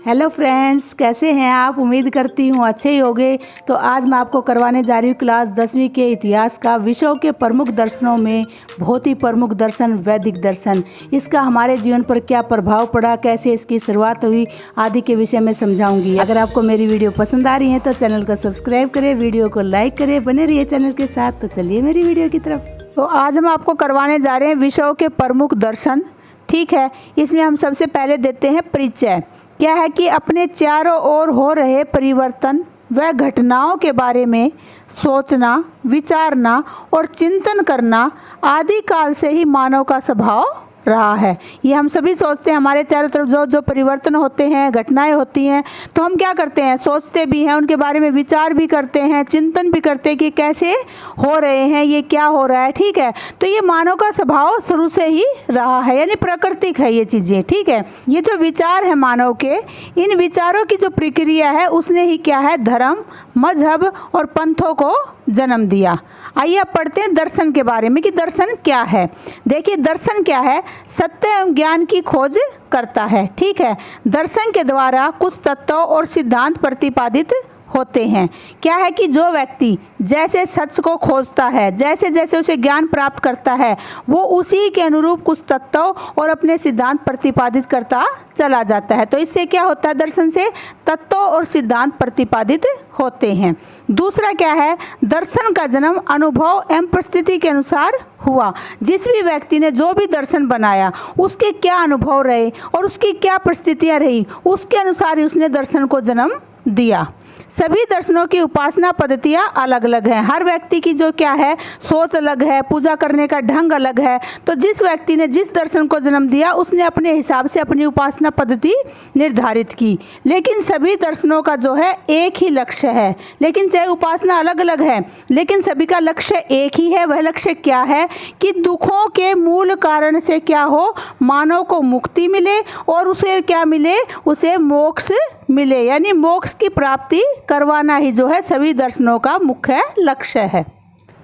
Hello friends, कैसे हैं आप। उम्मीद करती हूँ अच्छे ही होंगे। तो आज मैं आपको करवाने जा रही हूँ क्लास 10वीं के इतिहास का विषयों के प्रमुख दर्शनों में बहुत ही प्रमुख दर्शन वैदिक दर्शन। इसका हमारे जीवन पर क्या प्रभाव पड़ा, कैसे इसकी शुरुआत हुई आदि के विषय में समझाऊंगी। अगर आपको मेरी वीडियो पसंद आ रही है तो चैनल को सब्सक्राइब करें, वीडियो को लाइक करें, बने रहिए चैनल के साथ। तो चलिए मेरी वीडियो की तरफ। तो आज हम आपको करवाने जा रहे हैं विषयों के प्रमुख दर्शन। ठीक है, इसमें हम सबसे पहले देते हैं परिचय। क्या है कि अपने चारों ओर हो रहे परिवर्तन व घटनाओं के बारे में सोचना, विचारना और चिंतन करना आदि काल से ही मानव का स्वभाव रहा है। ये हम सभी सोचते हैं, हमारे चारों तरफ जो जो परिवर्तन होते हैं, घटनाएं होती हैं, तो हम क्या करते हैं, सोचते भी हैं, उनके बारे में विचार भी करते हैं, चिंतन भी करते हैं कि कैसे हो रहे हैं, ये क्या हो रहा है। ठीक है, तो ये मानव का स्वभाव शुरू से ही रहा है, यानी प्राकृतिक है ये चीज़ें। ठीक है, ये जो विचार है मानव के, इन विचारों की जो प्रक्रिया है उसने ही क्या है, धर्म, मजहब और पंथों को जन्म दिया। आइए अब पढ़ते हैं दर्शन के बारे में कि दर्शन क्या है। देखिए, दर्शन क्या है, सत्य एवं ज्ञान की खोज करता है। ठीक है, दर्शन के द्वारा कुछ तत्वों और सिद्धांत प्रतिपादित होते हैं। क्या है कि जो व्यक्ति जैसे सच को खोजता है, जैसे जैसे उसे ज्ञान प्राप्त करता है, वो उसी के अनुरूप कुछ तत्वों और अपने सिद्धांत प्रतिपादित करता चला जाता है। तो इससे क्या होता है, दर्शन से तत्वों और सिद्धांत प्रतिपादित होते हैं। दूसरा क्या है, दर्शन का जन्म अनुभव एवं परिस्थिति के अनुसार हुआ। जिस भी व्यक्ति ने जो भी दर्शन बनाया, उसके क्या अनुभव रहे और उसकी क्या परिस्थितियां रही, उसके अनुसार ही उसने दर्शन को जन्म दिया। सभी दर्शनों की उपासना पद्धतियाँ अलग अलग हैं। हर व्यक्ति की जो क्या है, सोच अलग है, पूजा करने का ढंग अलग है। तो जिस व्यक्ति ने जिस दर्शन को जन्म दिया, उसने अपने हिसाब से अपनी उपासना पद्धति निर्धारित की। लेकिन सभी दर्शनों का जो है एक ही लक्ष्य है। लेकिन चाहे उपासना अलग अलग है, लेकिन सभी का लक्ष्य एक ही है। वह लक्ष्य क्या है कि दुखों के मूल कारण से क्या हो, मानव को मुक्ति मिले और उसे क्या मिले, उसे मोक्ष मिले, यानी मोक्ष की प्राप्ति करवाना ही जो है सभी दर्शनों का मुख्य लक्ष्य है।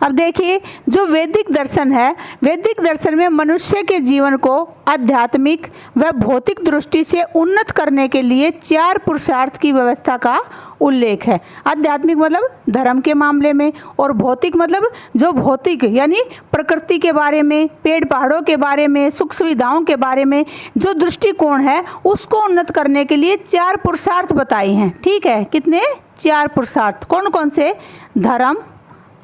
अब देखिए, जो वैदिक दर्शन है, वैदिक दर्शन में मनुष्य के जीवन को आध्यात्मिक व भौतिक दृष्टि से उन्नत करने के लिए 4 पुरुषार्थ की व्यवस्था का उल्लेख है। आध्यात्मिक मतलब धर्म के मामले में, और भौतिक मतलब जो भौतिक यानी प्रकृति के बारे में, पेड़ पहाड़ों के बारे में, सुख सुविधाओं के बारे में जो दृष्टिकोण है, उसको उन्नत करने के लिए 4 पुरुषार्थ बताए हैं। ठीक है, कितने, 4 पुरुषार्थ। कौन कौन से, धर्म,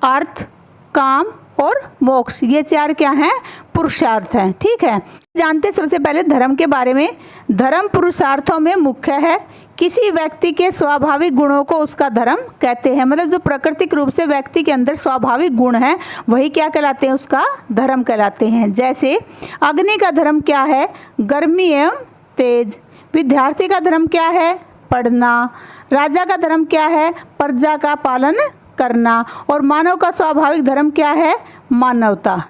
अर्थ, काम और मोक्ष, ये 4 क्या हैं, पुरुषार्थ हैं। ठीक है, जानते सबसे पहले धर्म के बारे में। धर्म पुरुषार्थों में मुख्य है। किसी व्यक्ति के स्वाभाविक गुणों को उसका धर्म कहते हैं। मतलब जो प्राकृतिक रूप से व्यक्ति के अंदर स्वाभाविक गुण है, वही क्या कहलाते हैं, उसका धर्म कहलाते हैं। जैसे अग्नि का धर्म क्या है, गर्मी एवं तेज। विद्यार्थी का धर्म क्या है, पढ़ना। राजा का धर्म क्या है, प्रजा का पालन करना। और मानव का स्वाभाविक धर्म क्या है, मानवता।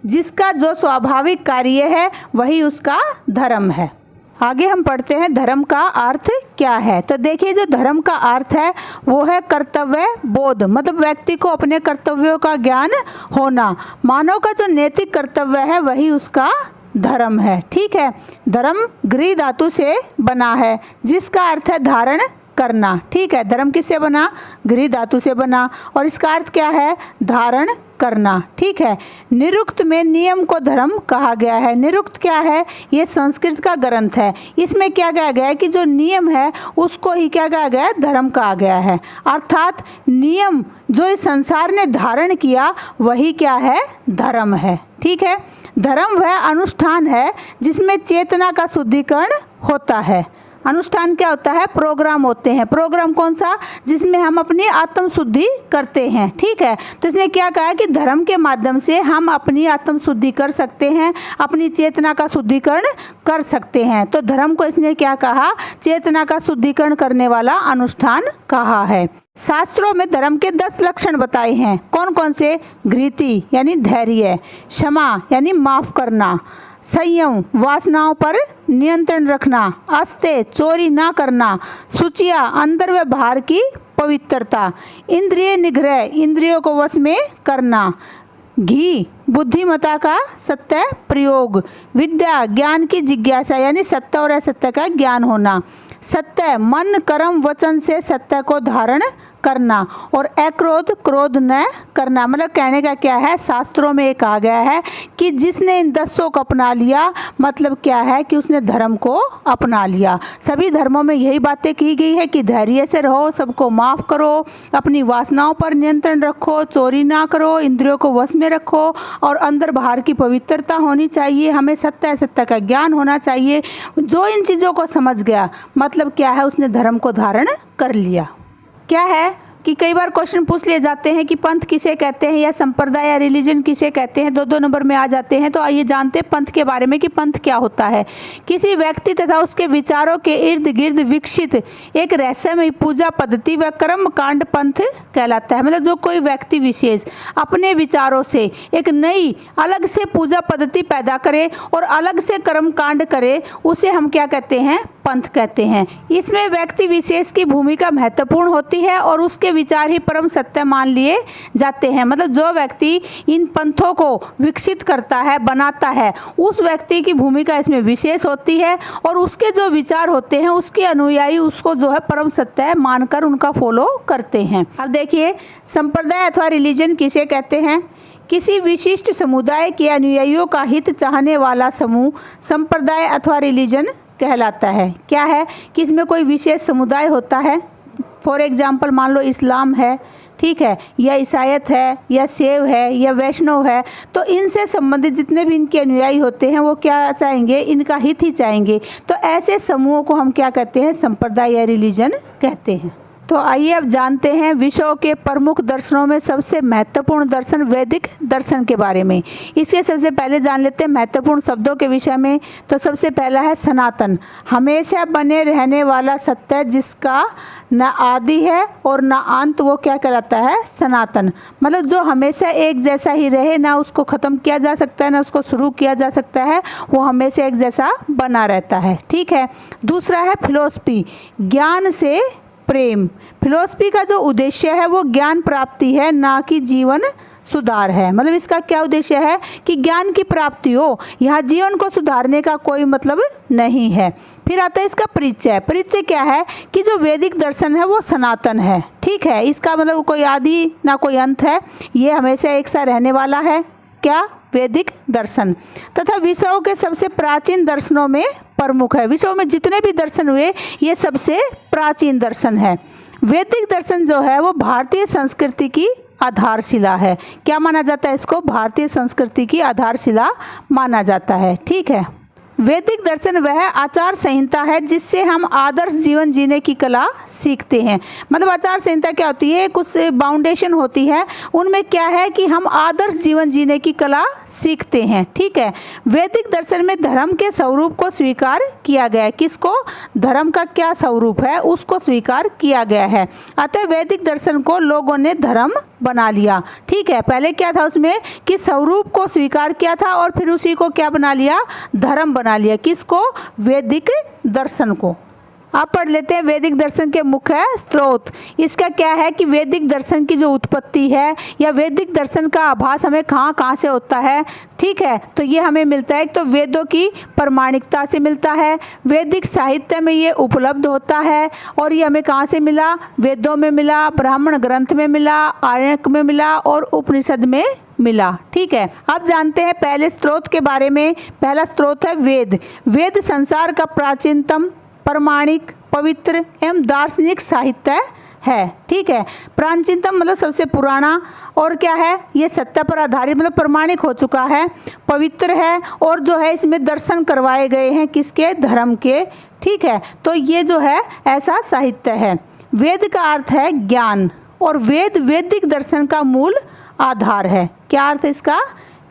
जिसका जो स्वाभाविक कार्य है वही उसका धर्म है। आगे हम पढ़ते हैं धर्म का अर्थ क्या है। तो देखिए, जो धर्म का अर्थ है वो है कर्तव्य बोध, मतलब व्यक्ति को अपने कर्तव्यों का ज्ञान होना। मानव का जो नैतिक कर्तव्य है वही उसका धर्म है। ठीक है, धर्म गृह धातु से बना है, जिसका अर्थ है धारण करना। ठीक है, धर्म किससे बना, गृह धातु से बना, और इसका अर्थ क्या है, धारण करना। ठीक है, निरुक्त में नियम को धर्म कहा गया है। निरुक्त क्या है, ये संस्कृत का ग्रंथ है। इसमें क्या कहा गया है कि जो नियम है उसको ही क्या कहा गया है, धर्म कहा गया है। अर्थात नियम जो इस संसार ने धारण किया वही क्या है, धर्म है। ठीक है, धर्म वह अनुष्ठान है जिसमें चेतना का शुद्धिकरण होता है। अनुष्ठान क्या होता है, प्रोग्राम होते हैं। प्रोग्राम कौन सा, जिसमें हम अपनी आत्म शुद्धि करते हैं। ठीक है, तो इसने क्या कहा कि धर्म के माध्यम से हम अपनी आत्म शुद्धि कर सकते हैं, अपनी चेतना का शुद्धिकरण कर सकते हैं। तो धर्म को इसने क्या कहा, चेतना का शुद्धिकरण करने वाला अनुष्ठान कहा है। शास्त्रों में धर्म के 10 लक्षण बताए हैं। कौन कौन से, घृति यानी धैर्य, क्षमा यानी माफ करना, संयम वासनाओं पर नियंत्रण रखना, अस्ते चोरी ना करना, शुचिया अंदर व बाहर की पवित्रता, इंद्रिय निग्रह इंद्रियों को वश में करना, घी बुद्धिमता का सत्य प्रयोग, विद्या ज्ञान की जिज्ञासा यानी सत्य और असत्य का ज्ञान होना, सत्य मन कर्म वचन से सत्य को धारण करना, और अक्रोध क्रोध न करना। मतलब कहने का क्या है, शास्त्रों में एक आ गया है कि जिसने इन 10 को अपना लिया, मतलब क्या है कि उसने धर्म को अपना लिया। सभी धर्मों में यही बातें की गई है कि धैर्य से रहो, सबको माफ़ करो, अपनी वासनाओं पर नियंत्रण रखो, चोरी ना करो, इंद्रियों को वश में रखो, और अंदर बाहर की पवित्रता होनी चाहिए। हमें सत्य का ज्ञान होना चाहिए। जो इन चीज़ों को समझ गया, मतलब क्या है, उसने धर्म को धारण कर लिया। क्या है कि कई बार क्वेश्चन पूछ लिए जाते हैं कि पंथ किसे कहते हैं, या संप्रदाय या रिलीजन किसे कहते हैं, 2-2 नंबर में आ जाते हैं। तो आइए जानते हैं पंथ के बारे में कि पंथ क्या होता है। किसी व्यक्ति तथा उसके विचारों के इर्द गिर्द विकसित एक रहस्यमय पूजा पद्धति व कर्म कांड पंथ कहलाता है। मतलब जो कोई व्यक्ति विशेष अपने विचारों से एक नई अलग से पूजा पद्धति पैदा करे और अलग से कर्म कांड करे, उसे हम क्या कहते हैं, पंथ कहते हैं। इसमें व्यक्ति विशेष की भूमिका महत्वपूर्ण होती है और उसके विचार ही परम सत्य मान लिए जाते हैं। मतलब जो व्यक्ति इन पंथों को विकसित करता है, बनाता है, उस व्यक्ति की भूमिका इसमें विशेष होती है, और उसके जो विचार होते हैं उसके अनुयायी उसको जो है परम सत्य मानकर उनका फॉलो करते हैं। अब देखिए, संप्रदाय अथवा रिलीजन किसे कहते हैं। किसी विशिष्ट समुदाय के अनुयायियों का हित चाहने वाला समूह संप्रदाय अथवा रिलीजन कहलाता है। क्या है कि इसमें कोई विशेष समुदाय होता है। फॉर एग्जाम्पल मान लो इस्लाम है, ठीक है, या ईसाईयत है, या शैव है, या वैष्णव है। तो इनसे संबंधित जितने भी इनके अनुयायी होते हैं वो क्या चाहेंगे, इनका हित ही चाहेंगे। तो ऐसे समूहों को हम क्या कहते हैं, संप्रदाय या रिलीजन कहते हैं। तो आइए अब जानते हैं विश्व के प्रमुख दर्शनों में सबसे महत्वपूर्ण दर्शन वैदिक दर्शन के बारे में। इसके सबसे पहले जान लेते हैं महत्वपूर्ण शब्दों के विषय में। तो सबसे पहला है सनातन, हमेशा बने रहने वाला सत्य जिसका न आदि है और न अंत, वो क्या कहलाता है, सनातन। मतलब जो हमेशा एक जैसा ही रहे, ना उसको ख़त्म किया जा सकता है ना उसको शुरू किया जा सकता है, वो हमेशा एक जैसा बना रहता है, ठीक है। दूसरा है फिलॉसफी, ज्ञान से प्रेम। फिलॉसफी का जो उद्देश्य है वो ज्ञान प्राप्ति है, ना कि जीवन सुधार है। मतलब इसका क्या उद्देश्य है कि ज्ञान की प्राप्ति हो, यहाँ जीवन को सुधारने का कोई मतलब नहीं है। फिर आता है इसका परिचय। परिचय क्या है कि जो वैदिक दर्शन है वो सनातन है, ठीक है। इसका मतलब कोई आदि ना कोई अंत है, ये हमेशा एक सा रहने वाला है। क्या, वैदिक दर्शन। तथा विश्व के सबसे प्राचीन दर्शनों में प्रमुख है। विश्व में जितने भी दर्शन हुए ये सबसे प्राचीन दर्शन है। वैदिक दर्शन जो है वो भारतीय संस्कृति की आधारशिला है। क्या माना जाता है इसको, भारतीय संस्कृति की आधारशिला माना जाता है, ठीक है। वैदिक दर्शन वह आचार संहिता है जिससे हम आदर्श जीवन जीने की कला सीखते हैं। मतलब आचार संहिता क्या होती है, कुछ बाउंडेशन होती है, उनमें क्या है कि हम आदर्श जीवन जीने की कला सीखते हैं, ठीक है। वैदिक दर्शन में धर्म के स्वरूप को स्वीकार किया गया है। किसको, धर्म का क्या स्वरूप है उसको स्वीकार किया गया है। अतः वैदिक दर्शन को लोगों ने धर्म बना लिया, ठीक है। पहले क्या था उसमें कि स्वरूप को स्वीकार किया था और फिर उसी को क्या बना लिया, धर्म बना लिया। किसको, वैदिक दर्शन को। आप पढ़ लेते हैं वैदिक दर्शन के मुख्य स्रोत। इसका क्या है कि वैदिक दर्शन की जो उत्पत्ति है या वैदिक दर्शन का आभास हमें कहाँ से होता है, ठीक है। तो ये हमें मिलता है तो वेदों की प्रमाणिकता से मिलता है, वैदिक साहित्य में ये उपलब्ध होता है। और ये हमें कहाँ से मिला, वेदों में मिला, ब्राह्मण ग्रंथ में मिला, आर्यक में मिला और उपनिषद में मिला, ठीक है। अब जानते हैं पहले स्रोत के बारे में। पहला स्रोत है वेद। वेद संसार का प्राचीनतम प्रमाणिक, पवित्र एवं दार्शनिक साहित्य है, ठीक है। प्राचीनतम मतलब सबसे पुराना, और क्या है, ये सत्य पर आधारित मतलब प्रमाणिक हो चुका है, पवित्र है, और जो है इसमें दर्शन करवाए गए हैं किसके, धर्म के, ठीक है। तो ये जो है ऐसा साहित्य है। वेद का अर्थ है ज्ञान, और वेद वैदिक दर्शन का मूल आधार है। क्या अर्थ है इसका,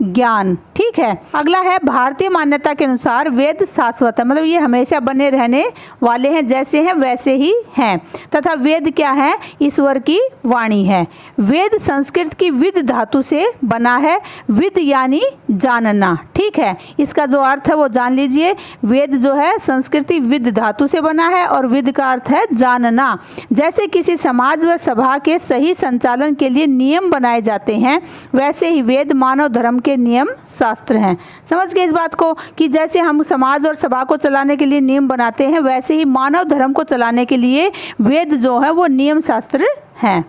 ज्ञान, ठीक है। अगला है भारतीय मान्यता के अनुसार वेद शाश्वत है। मतलब ये हमेशा बने रहने वाले हैं, जैसे हैं वैसे ही हैं। तथा वेद क्या है, ईश्वर की वाणी है। वेद संस्कृत की विद धातु से बना है। विद यानी जानना, ठीक है। इसका जो अर्थ है वो जान लीजिए। वेद जो है संस्कृति विद धातु से बना है और विद का अर्थ है जानना। जैसे किसी समाज व सभा के सही संचालन के लिए नियम बनाए जाते हैं, वैसे ही वेद मानव धर्म के नियम शास्त्र हैं। समझ गए इस बात को कि जैसे हम समाज और सभा को चलाने के लिए नियम बनाते हैं, वैसे ही मानव धर्म को चलाने के लिए वेद जो है वो नियम शास्त्र हैं।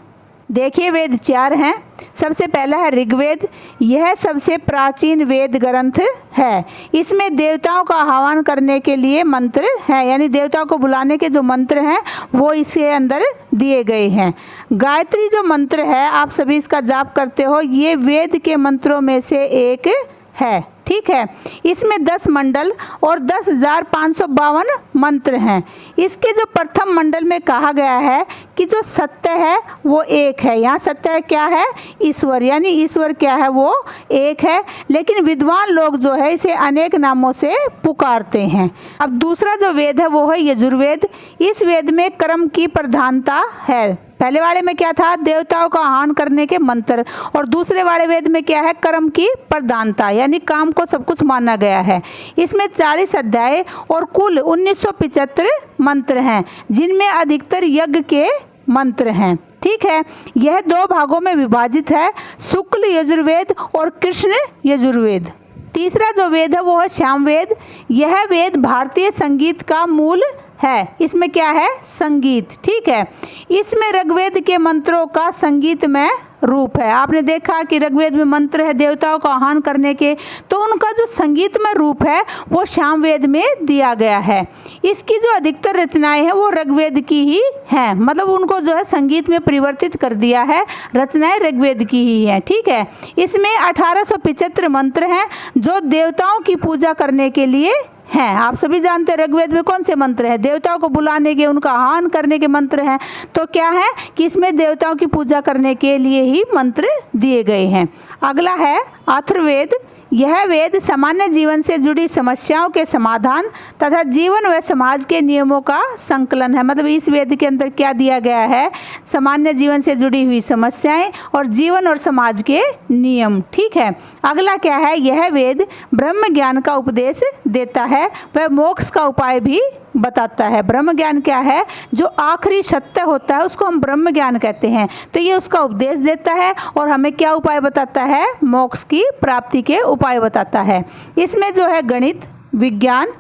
देखिए वेद 4 हैं। सबसे पहला है ऋग्वेद। यह सबसे प्राचीन वेद ग्रंथ है। इसमें देवताओं का आह्वान करने के लिए मंत्र है, यानी देवताओं को बुलाने के जो मंत्र हैं वो इसके अंदर दिए गए हैं। गायत्री जो मंत्र है, आप सभी इसका जाप करते हो, ये वेद के मंत्रों में से एक है। ठीक है, इसमें 10 मंडल और 10,552 मंत्र हैं। इसके जो प्रथम मंडल में कहा गया है कि जो सत्य है वो एक है। यहाँ सत्य है क्या है? ईश्वर, यानी ईश्वर क्या है? वो एक है। लेकिन विद्वान लोग जो है इसे अनेक नामों से पुकारते हैं। अब दूसरा जो वेद है वो है यजुर्वेद। इस वेद में कर्म की प्रधानता है। पहले वाले में क्या था? देवताओं का आह्वान करने के मंत्र, और दूसरे वाले वेद में क्या है? कर्म की प्रधानता, यानी काम को सब कुछ माना गया है। इसमें 40 अध्याय और कुल 1975 मंत्र हैं, जिनमें अधिकतर यज्ञ के मंत्र हैं। ठीक है, यह 2 भागों में विभाजित है, शुक्ल यजुर्वेद और कृष्ण यजुर्वेद। तीसरा जो वेद है वो है सामवेद। यह वेद भारतीय संगीत का मूल है। इसमें क्या है? संगीत। ठीक है, इसमें ऋग्वेद के मंत्रों का संगीत में रूप है। आपने देखा कि ऋग्वेद में मंत्र है देवताओं का आह्वान करने के, तो उनका जो संगीत में रूप है वो सामवेद में दिया गया है। इसकी जो अधिकतर रचनाएं हैं वो ऋग्वेद की ही हैं, मतलब उनको जो है संगीत में परिवर्तित कर दिया है, रचनाएं ऋग्वेद की ही हैं। ठीक है, इसमें 1875 मंत्र हैं जो देवताओं की पूजा करने के लिए हैं। आप सभी जानते हैं ऋग्वेद में कौन से मंत्र हैं? देवताओं को बुलाने के, उनका आह्वान करने के मंत्र हैं। तो क्या है कि इसमें देवताओं की पूजा करने के लिए ही मंत्र दिए गए हैं। अगला है अथर्ववेद। यह वेद सामान्य जीवन से जुड़ी समस्याओं के समाधान तथा जीवन व समाज के नियमों का संकलन है। मतलब इस वेद के अंदर क्या दिया गया है? सामान्य जीवन से जुड़ी हुई समस्याएं और जीवन और समाज के नियम। ठीक है, अगला क्या है? यह वेद ब्रह्म ज्ञान का उपदेश देता है, वह मोक्ष का उपाय भी बताता है। ब्रह्म ज्ञान क्या है? जो आखिरी सत्य होता है उसको हम ब्रह्म ज्ञान कहते हैं। तो ये उसका उपदेश देता है और हमें क्या उपाय बताता है? मोक्ष की प्राप्ति के उपाय बताता है। इसमें जो है गणित, विज्ञान,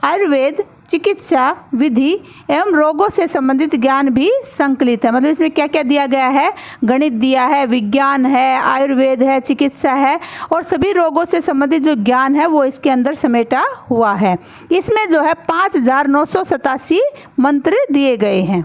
आयुर्वेद, चिकित्सा विधि एवं रोगों से संबंधित ज्ञान भी संकलित है। मतलब इसमें क्या क्या दिया गया है? गणित दिया है, विज्ञान है, आयुर्वेद है, चिकित्सा है, और सभी रोगों से संबंधित जो ज्ञान है वो इसके अंदर समेटा हुआ है। इसमें जो है 5987 मंत्र दिए गए हैं।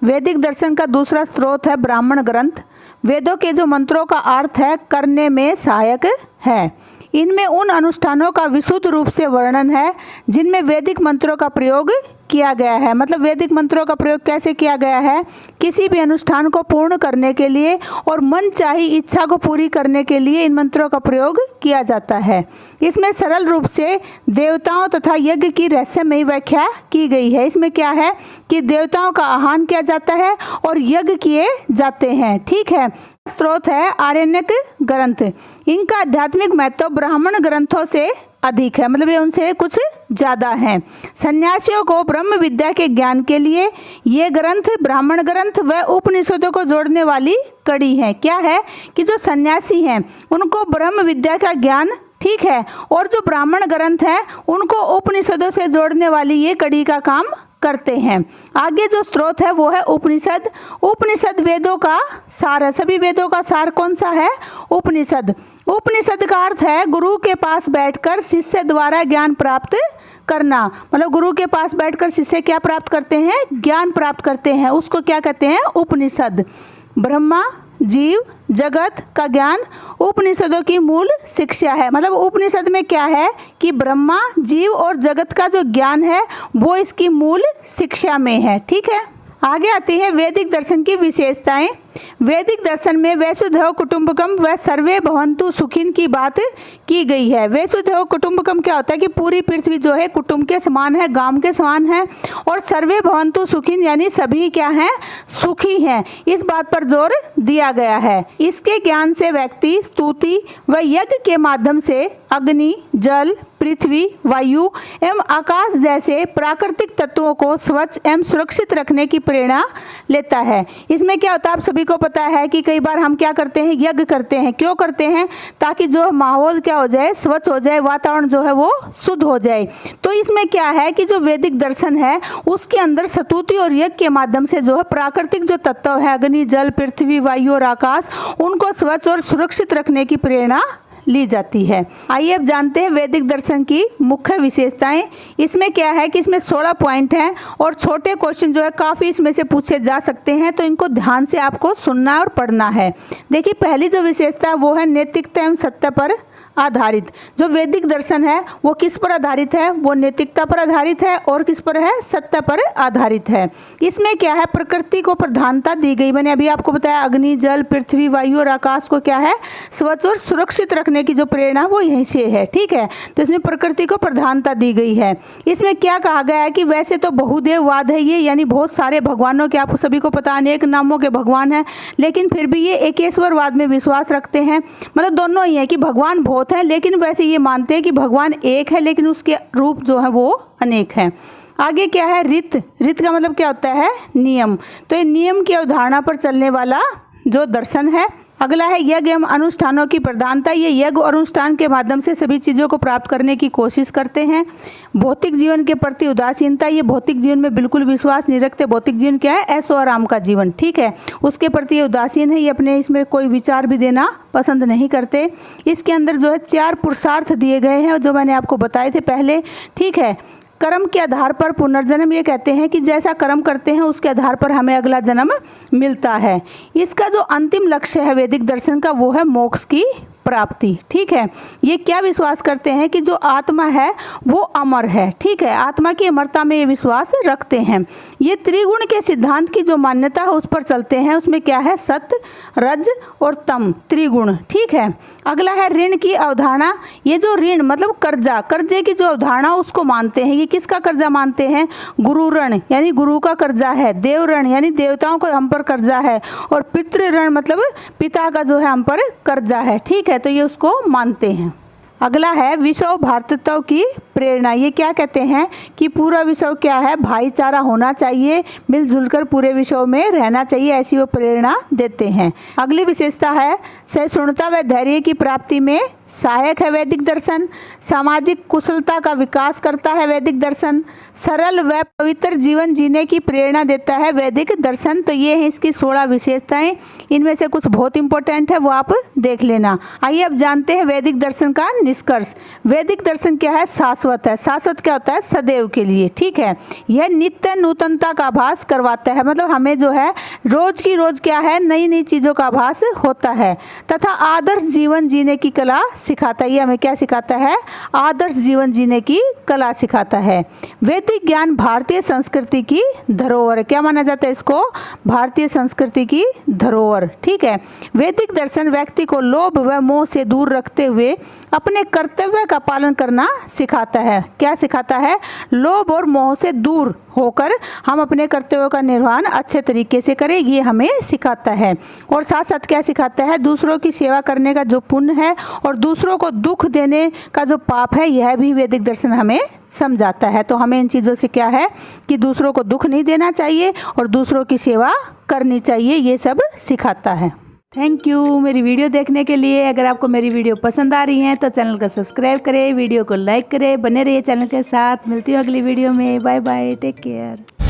वैदिक दर्शन का दूसरा स्रोत है ब्राह्मण ग्रंथ। वेदों के जो मंत्रों का अर्थ है करने में सहायक है। इनमें उन अनुष्ठानों का विशुद्ध रूप से वर्णन है जिनमें वैदिक मंत्रों का प्रयोग किया गया है। मतलब वैदिक मंत्रों का प्रयोग कैसे किया गया है? किसी भी अनुष्ठान को पूर्ण करने के लिए और मनचाही इच्छा को पूरी करने के लिए इन मंत्रों का प्रयोग किया जाता है। इसमें सरल रूप से देवताओं तथा यज्ञ की रहस्यमयी व्याख्या की गई है। इसमें क्या है कि देवताओं का आह्वान किया जाता है और यज्ञ किए जाते हैं। ठीक है, स्रोत है आरण्यक ग्रंथ। इनका आध्यात्मिक महत्व ब्राह्मण ग्रंथों से अधिक है, मतलब ये उनसे कुछ ज़्यादा हैं। सन्यासियों को ब्रह्म विद्या के ज्ञान के लिए ये ग्रंथ ब्राह्मण ग्रंथ व उपनिषदों को जोड़ने वाली कड़ी है। क्या है कि जो सन्यासी हैं उनको ब्रह्म विद्या का ज्ञान, ठीक है, और जो ब्राह्मण ग्रंथ हैं उनको उपनिषदों से जोड़ने वाली ये कड़ी का काम करते हैं। आगे जो स्रोत है वो है उपनिषद। उपनिषद वेदों का सार है। सभी वेदों का सार कौन सा है? उपनिषद। उपनिषद का अर्थ है गुरु के पास बैठकर शिष्य द्वारा ज्ञान प्राप्त करना। मतलब गुरु के पास बैठकर शिष्य क्या प्राप्त करते हैं? ज्ञान प्राप्त करते हैं। उसको क्या कहते हैं? उपनिषद। ब्रह्मा, जीव, जगत का ज्ञान उपनिषदों की मूल शिक्षा है। मतलब उपनिषद में क्या है कि ब्रह्मा, जीव और जगत का जो ज्ञान है वो इसकी मूल शिक्षा में है। ठीक है, आगे आती है वैदिक दर्शन की विशेषताएं। वैदिक दर्शन में वसुधैव कुटुंबकम व सर्वे भवन्तु सुखिन की बात की गई है। वसुधैव कुटुंबकम क्या होता है कि पूरी पृथ्वी जो है कुटुंब के समान है, गांव के समान है, और सर्वे भवन्तु सुखिन यानी सभी क्या हैं? सुखी हैं। इस बात पर जोर दिया गया है। इसके ज्ञान से व्यक्ति स्तुति व यज्ञ के माध्यम से अग्नि, जल, पृथ्वी, वायु एवं आकाश जैसे प्राकृतिक तत्वों को स्वच्छ एवं सुरक्षित रखने की प्रेरणा लेता है। इसमें क्या होता है, आप सभी को पता है कि कई बार हम क्या करते हैं, यज्ञ करते हैं। क्यों करते हैं? ताकि जो माहौल क्या हो जाए, स्वच्छ हो जाए, वातावरण जो है वो शुद्ध हो जाए। तो इसमें क्या है कि जो वैदिक दर्शन है उसके अंदर स्तुति और यज्ञ के माध्यम से जो है प्राकृतिक जो तत्व है, अग्नि, जल, पृथ्वी, वायु और आकाश, उनको स्वच्छ और सुरक्षित रखने की प्रेरणा ली जाती है। आइए अब जानते हैं वैदिक दर्शन की मुख्य विशेषताएं। इसमें क्या है कि इसमें 16 पॉइंट हैं और छोटे क्वेश्चन जो है काफ़ी इसमें से पूछे जा सकते हैं, तो इनको ध्यान से आपको सुनना और पढ़ना है। देखिए, पहली जो विशेषता है वो है नैतिकता एवं सत्य पर आधारित। जो वैदिक दर्शन है वो किस पर आधारित है? वो नैतिकता पर आधारित है और किस पर है? सत्य पर आधारित है। इसमें क्या है, प्रकृति को प्रधानता दी गई। मैंने अभी आपको बताया अग्नि, जल, पृथ्वी, वायु और आकाश को क्या है, स्वच्छ और सुरक्षित रखने की जो प्रेरणा वो यहीं से है। ठीक है, तो इसमें प्रकृति को प्रधानता दी गई है। इसमें क्या कहा गया है कि वैसे तो बहुदेववाद है ये, यानी बहुत सारे भगवानों के, आप सभी को पता अनेक नामों के भगवान हैं, लेकिन फिर भी ये एकेश्वरवाद में विश्वास रखते हैं। मतलब दोनों ही है कि भगवान बहुत है, लेकिन वैसे ये मानते हैं कि भगवान एक है, लेकिन उसके रूप जो है वो अनेक हैं। आगे क्या है, रित। रित का मतलब क्या होता है? नियम। तो ये नियम की अवधारणा पर चलने वाला जो दर्शन है। अगला है यज्ञ एवं अनुष्ठानों की प्रधानता। ये यज्ञ और अनुष्ठान के माध्यम से सभी चीज़ों को प्राप्त करने की कोशिश करते हैं। भौतिक जीवन के प्रति उदासीनता। ये भौतिक जीवन में बिल्कुल विश्वास नहीं रखते। भौतिक जीवन क्या है? ऐशो आराम का जीवन। ठीक है, उसके प्रति ये उदासीन है। ये अपने इसमें कोई विचार भी देना पसंद नहीं करते। इसके अंदर जो है 4 पुरुषार्थ दिए गए हैं जो मैंने आपको बताए थे पहले। ठीक है, कर्म के आधार पर पुनर्जन्म। ये कहते हैं कि जैसा कर्म करते हैं उसके आधार पर हमें अगला जन्म मिलता है। इसका जो अंतिम लक्ष्य है वैदिक दर्शन का वो है मोक्ष की प्राप्ति। ठीक है, ये क्या विश्वास करते हैं कि जो आत्मा है वो अमर है। ठीक है, आत्मा की अमरता में ये विश्वास रखते हैं। ये त्रिगुण के सिद्धांत की जो मान्यता है उस पर चलते हैं। उसमें क्या है? सत्य, रज और तम, त्रिगुण। ठीक है, अगला है ऋण की अवधारणा। ये जो ऋण मतलब कर्जा, कर्जे की जो अवधारणा उसको मानते हैं। ये किसका कर्जा मानते हैं? गुरु ऋण, यानी गुरु का कर्जा है। देव ऋण, यानी देवताओं का हम पर कर्जा है। और पितृ ऋण मतलब पिता का जो है हम पर कर्जा है। ठीक है, तो ये उसको मानते हैं। अगला है विश्व भ्रातृत्व की प्रेरणा। ये क्या कहते हैं कि पूरा विश्व क्या है? भाईचारा होना चाहिए, मिलजुल कर पूरे विश्व में रहना चाहिए, ऐसी वो प्रेरणा देते हैं। अगली विशेषता है सहिष्णुता व धैर्य की प्राप्ति में सहायक है वैदिक दर्शन। सामाजिक कुशलता का विकास करता है वैदिक दर्शन। सरल व पवित्र जीवन जीने की प्रेरणा देता है वैदिक दर्शन। तो ये है इसकी 16 विशेषताएं। इनमें से कुछ बहुत इंपॉर्टेंट है वो आप देख लेना। आइए अब जानते हैं वैदिक दर्शन का निष्कर्ष। वैदिक दर्शन क्या है? शाश्वत है। शाश्वत क्या होता है? सदैव के लिए। ठीक है, यह नित्य नूतनता का आभास करवाता है। मतलब हमें जो है रोज की रोज क्या है, नई नई चीज़ों का आभास होता है। तथा आदर्श जीवन जीने की कला सिखाता है। ये हमें क्या सिखाता है? आदर्श जीवन जीने की कला सिखाता है। वैदिक ज्ञान भारतीय संस्कृति की धरोहर। क्या माना जाता है इसको? भारतीय संस्कृति की धरोहर। ठीक है, वैदिक दर्शन व्यक्ति को लोभ व मोह से दूर रखते हुए अपने कर्तव्य का पालन करना सिखाता है। क्या सिखाता है? लोभ और मोह से दूर होकर हम अपने कर्तव्यों का निर्वहन अच्छे तरीके से करें, ये हमें सिखाता है। और साथ साथ क्या सिखाता है? दूसरों की सेवा करने का जो पुण्य है और दूसरों को दुख देने का जो पाप है, यह भी वैदिक दर्शन हमें समझाता है। तो हमें इन चीज़ों से क्या है कि दूसरों को दुख नहीं देना चाहिए और दूसरों की सेवा करनी चाहिए, ये सब सिखाता है। थैंक यू मेरी वीडियो देखने के लिए। अगर आपको मेरी वीडियो पसंद आ रही है तो चैनल को सब्सक्राइब करें, वीडियो को लाइक करें, बने रहिए चैनल के साथ। मिलती हूँ अगली वीडियो में। Bye bye, take care.